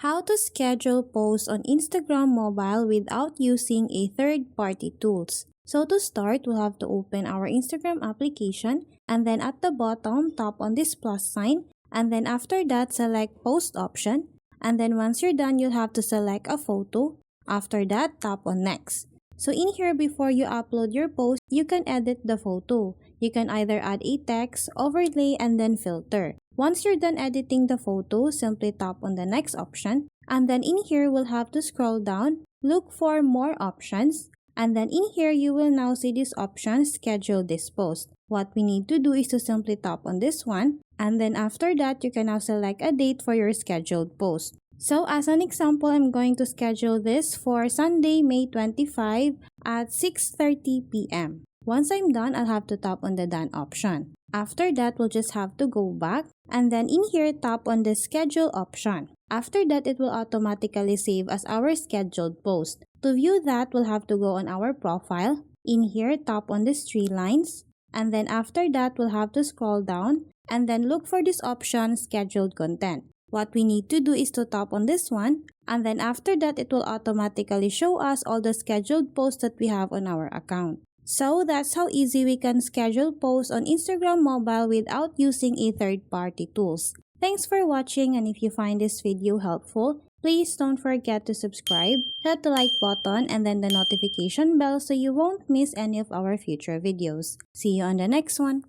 How to schedule posts on Instagram mobile without using a third-party tools. So to start, we'll have to open our Instagram application and then at the bottom, tap on this plus sign and then after that, select post option and then once you're done, you'll have to select a photo. After that, tap on next. So in here, before you upload your post, you can edit the photo. You can either add a text, overlay, and then filter. Once you're done editing the photo, simply tap on the next option. And then in here, we'll have to scroll down, look for more options. And then in here, you will now see this option, schedule this post. What we need to do is to simply tap on this one. And then after that, you can now select a date for your scheduled post. So as an example, I'm going to schedule this for Sunday, May 25 at 6:30 p.m. Once I'm done, I'll have to tap on the done option. After that, we'll just have to go back and then in here, tap on the schedule option. After that, it will automatically save as our scheduled post. To view that, we'll have to go on our profile. In here, tap on these three lines. And then after that, we'll have to scroll down and then look for this option, scheduled content. What we need to do is to tap on this one and then after that it will automatically show us all the scheduled posts that we have on our account. So that's how easy we can schedule posts on Instagram mobile without using a third-party tools. Thanks for watching and if you find this video helpful, please don't forget to subscribe, hit the like button and then the notification bell so you won't miss any of our future videos. See you on the next one.